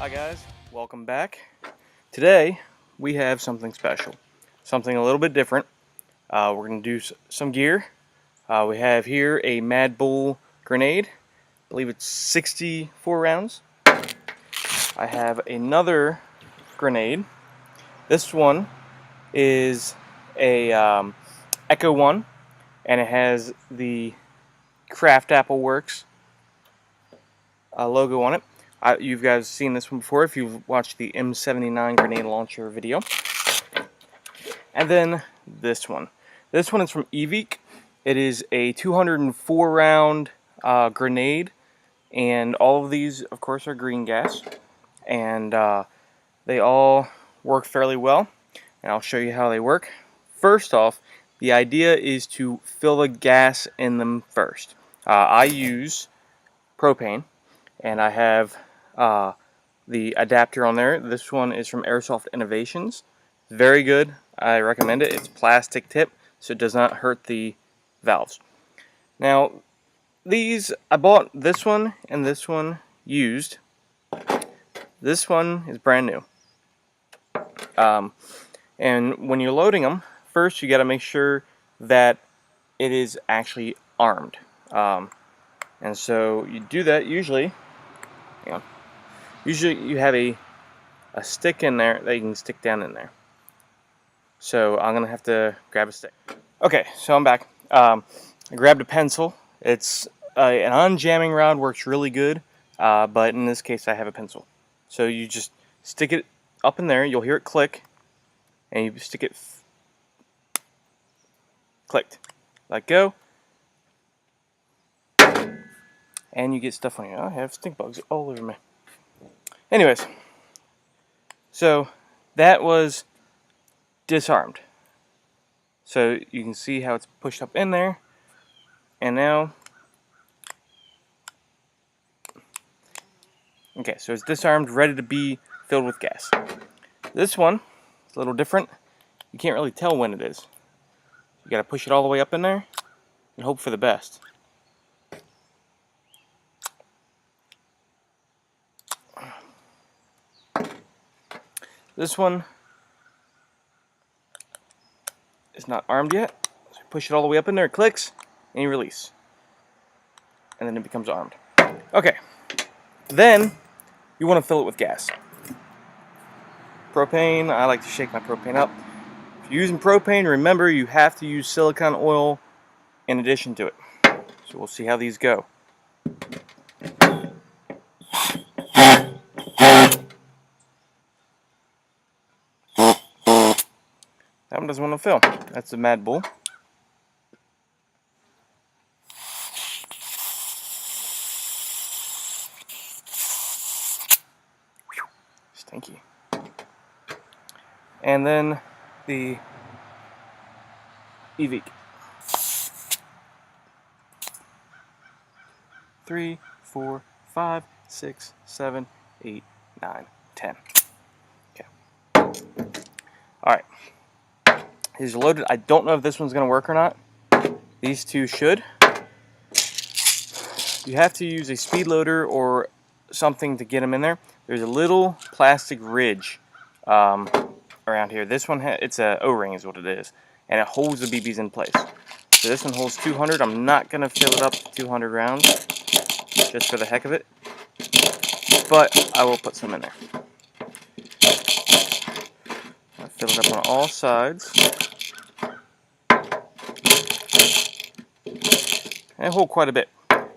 Hi guys, welcome back. Today we have something special, something a little bit different. We're going to do some gear. We have here a MadBull grenade. I believe it's 64 rounds. I have another grenade. This one is a Echo 1, and it has the Craft Apple Works logo on it. You guys seen this one before if you've watched the M79 grenade launcher video. And then this one. This one is from Evike. It is a 204 round grenade, and all of these, of course, are green gas, and they all work fairly well, and I'll show you how they work. First off, the idea is to fill the gas in them first. I use propane, and I have the adapter on there. This one is from Airsoft Innovations. Very good. I recommend it. It's plastic tip, so it does not hurt the valves. Now, I bought this one and this one used. This one is brand new. And when you're loading them, first you got to make sure that it is actually armed. And so you do that usually. Hang on. Usually you have a stick in there that you can stick down in there. So I'm going to have to grab a stick. Okay, so I'm back. I grabbed a pencil. It's an unjamming rod, works really good, but in this case I have a pencil. So you just stick it up in there, you'll hear it click, and you stick it, clicked. Let go, and you get stuff on you. I have stink bugs all over me. Anyways, so that was disarmed. So you can see how it's pushed up in there, and now, okay, so it's disarmed, ready to be filled with gas. This one is a little different. You can't really tell when it is. You gotta push it all the way up in there and hope for the best. This one is not armed yet. So you push it all the way up in there, it clicks, and you release. And then it becomes armed. Okay, then you want to fill it with gas. Propane, I like to shake my propane up. If you're using propane, remember you have to use silicone oil in addition to it. So we'll see how these go. That one doesn't want to fill. That's the MadBull. Stinky. And then the Evike. 3, 4, 5, 6, 7, 8, 9, 10. Okay. Alright. These are loaded. I don't know if this one's going to work or not. These two should. You have to use a speed loader or something to get them in there. There's a little plastic ridge around here. This one, it's a O-ring is what it is. And it holds the BBs in place. So this one holds 200. I'm not going to fill it up to 200 rounds just for the heck of it. But I will put some in there. I'll fill it up on all sides. And they hold quite a bit.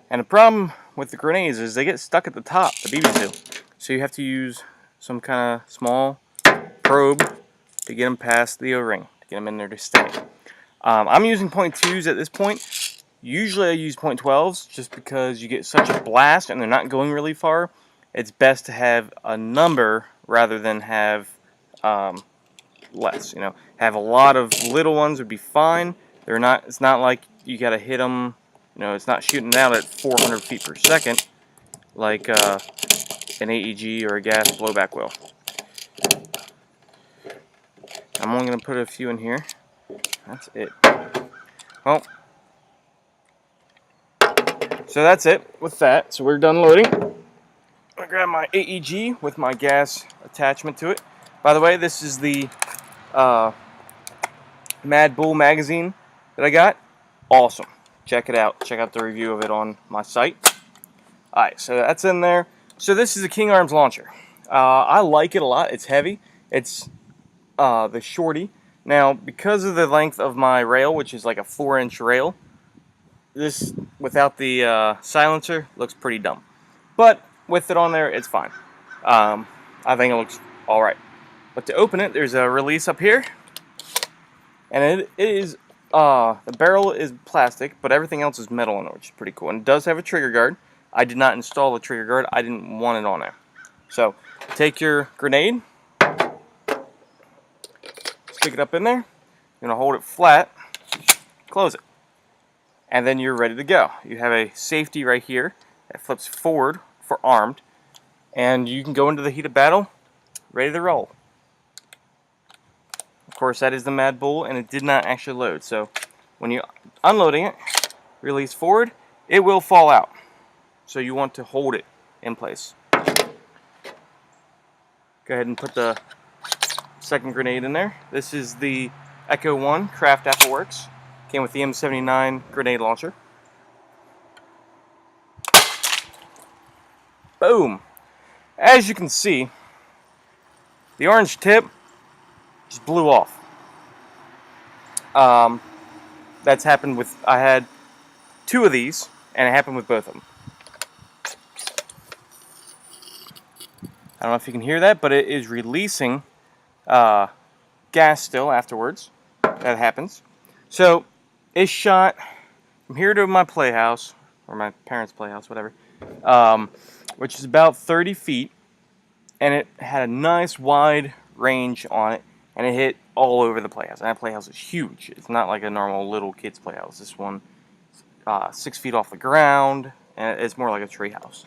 And the problem with the grenades is they get stuck at the top, the BBs do. So you have to use some kind of small probe to get them past the O-ring, to get them in there to stay. I'm using .2s at this point. Usually I use .12s just because you get such a blast and they're not going really far. It's best to have a number rather than have less. You know, have a lot of little ones would be fine. They're not. It's not like you got to hit them. You know, it's not shooting out at 400 feet per second like an AEG or a gas blowback will. I'm only going to put a few in here. That's it. Well, so that's it with that. So we're done loading. I'm going to grab my AEG with my gas attachment to it. By the way, this is the MadBull magazine that I got. Awesome. Check it out. Check out the review of it on my site. Alright, so that's in there. So this is a King Arms launcher. I like it a lot. It's heavy. It's the shorty. Now, because of the length of my rail, which is like a 4-inch rail, this, without the silencer, looks pretty dumb. But with it on there, it's fine. I think it looks alright. But to open it, there's a release up here. And it is, the barrel is plastic, but everything else is metal in it, which is pretty cool. And it does have a trigger guard. I did not install the trigger guard. I didn't want it on there. So, take your grenade, stick it up in there, you're going to hold it flat, close it, and then you're ready to go. You have a safety right here that flips forward for armed, and you can go into the heat of battle, ready to roll. Of course, that is the MadBull, and it did not actually load, so when you're unloading it, release forward, it will fall out. So you want to hold it in place. Go ahead and put the second grenade in there. This is the Echo 1 Craft Appleworks. Came with the M79 grenade launcher. Boom! As you can see, the orange tip just blew off. That's happened with, I had 2 of these, and it happened with both of them. I don't know if you can hear that, but it is releasing gas still afterwards. That happens. So, it shot from here to my playhouse, or my parents' playhouse, whatever, which is about 30 feet, and it had a nice wide range on it, and it hit all over the playhouse. And that playhouse is huge. It's not like a normal little kid's playhouse. This one, 6 feet off the ground, and it's more like a tree house.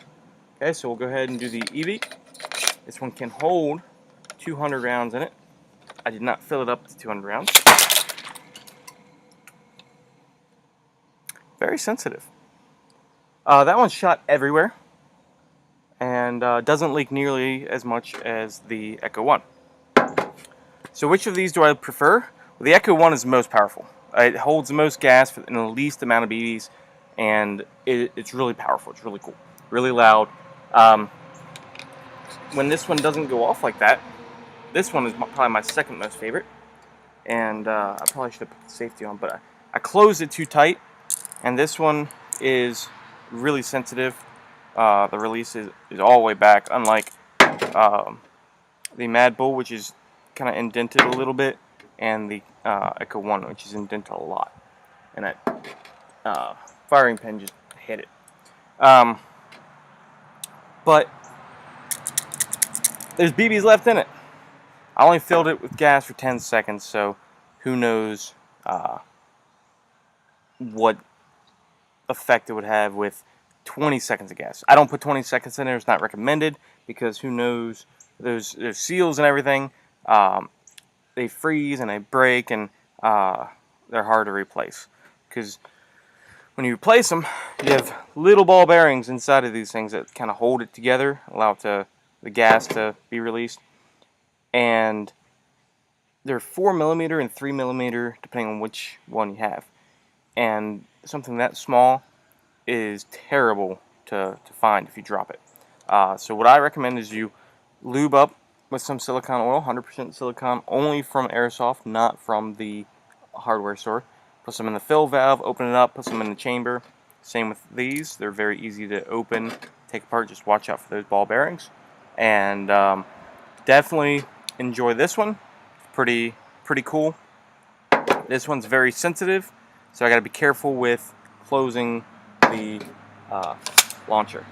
Okay, so we'll go ahead and do the Evike. This one can hold 200 rounds in it. I did not fill it up to 200 rounds. Very sensitive. That one's shot everywhere, and doesn't leak nearly as much as the Echo 1. So which of these do I prefer? Well, the Echo 1 is the most powerful. It holds the most gas in the least amount of BBs, and it's really powerful. It's really cool. Really loud. When this one doesn't go off like that, this one is probably my second most favorite. And I probably should have put the safety on, but I closed it too tight. And this one is really sensitive. The release is all the way back, unlike the MadBull, which is kind of indented a little bit, and the Echo 1, which is indented a lot. And that firing pin just hit it. But there's BBs left in it. I only filled it with gas for 10 seconds, so who knows what effect it would have with 20 seconds of gas. I don't put 20 seconds in there. It's not recommended, because who knows, there's seals and everything. They freeze and they break, and they're hard to replace. Because when you replace them, you have little ball bearings inside of these things that kind of hold it together, allow it to, the gas to be released. And they're 4mm and 3mm, depending on which one you have. And something that small is terrible to find if you drop it. So what I recommend is you lube up with some silicone oil, 100% silicone, only from Airsoft, not from the hardware store. Put some in the fill valve, open it up, put some in the chamber. Same with these. They're very easy to open, take apart. Just watch out for those ball bearings. And definitely enjoy this one. Pretty cool. This one's very sensitive, so I got to be careful with closing the launcher.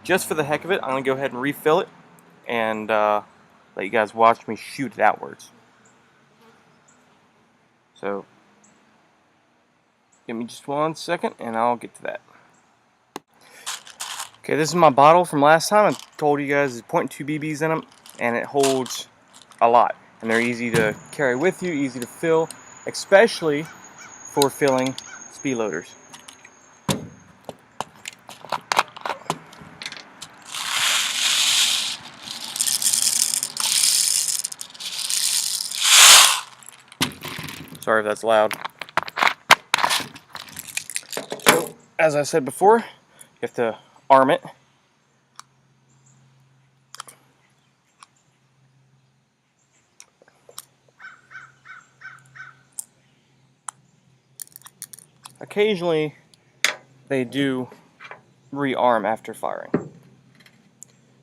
Just for the heck of it, I'm going to go ahead and refill it and let you guys watch me shoot it outwards. So, give me just 1 second and I'll get to that. Okay, this is my bottle from last time. I told you guys there's 0.2 BBs in them, and it holds a lot. And they're easy to carry with you, easy to fill, especially for filling speed loaders. Sorry if that's loud. So, as I said before, you have to arm it. Occasionally, they do rearm after firing.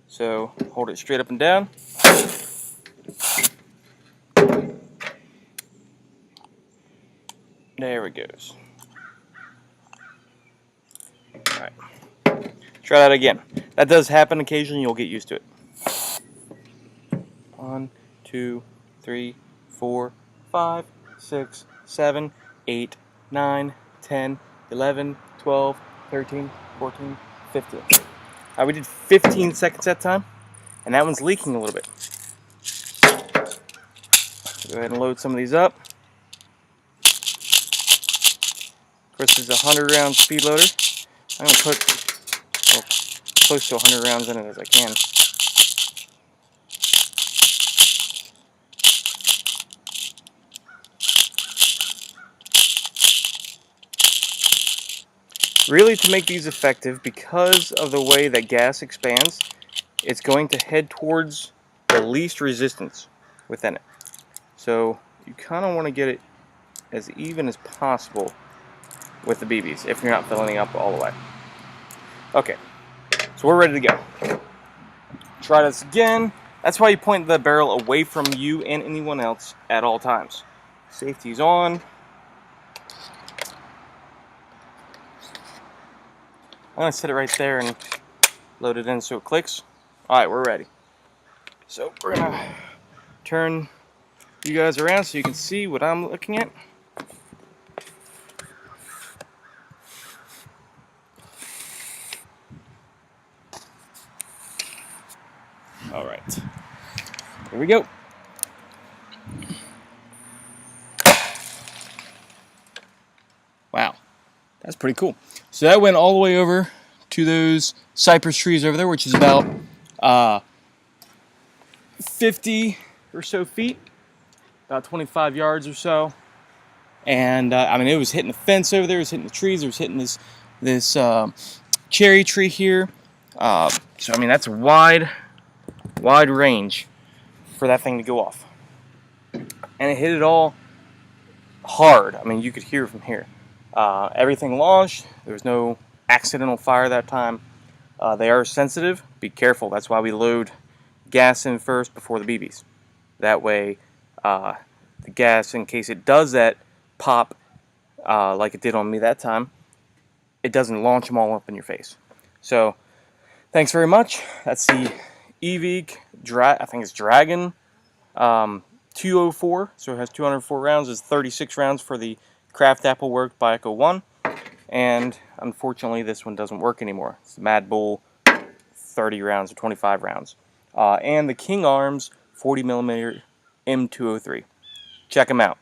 So, hold it straight up and down. There it goes. Alright. Try that again. That does happen occasionally, you'll get used to it. 1, 2, 3, 4, 5, 6, 7, 8, 9, 10, 11, 12, 13, 14, 15. We did 15 seconds that time, and that one's leaking a little bit. Go ahead and load some of these up. Of course, this is a 100-round speed loader. I'm going to put close to 100 rounds in it as I can. Really, to make these effective, because of the way that gas expands, it's going to head towards the least resistance within it. So you kind of want to get it as even as possible with the BBs if you're not filling up all the way. Okay, so we're ready to go. Try this again. That's why you point the barrel away from you and anyone else at all times. Safety's on. I'm going to set it right there and load it in so it clicks. Alright, we're ready. So we're going to turn you guys around so you can see what I'm looking at. Alright, here we go. Wow, that's pretty cool. So that went all the way over to those cypress trees over there, which is about 50 or so feet, about 25 yards or so. And I mean, it was hitting the fence over there, it was hitting the trees, it was hitting this cherry tree here. So I mean, that's a wide range for that thing to go off. And it hit it all hard. I mean, you could hear it from here. Everything launched. There was no accidental fire that time. They are sensitive. Be careful. That's why we load gas in first before the BBs. That way, the gas, in case it does that pop like it did on me that time, it doesn't launch them all up in your face. So, thanks very much. That's the Evike, I think it's Dragon 204. So it has 204 rounds. It's 36 rounds for the Craft Apple Work by Echo 1. And unfortunately, this one doesn't work anymore. It's the MadBull 30 rounds or 25 rounds. And the King Arms 40mm M203. Check them out.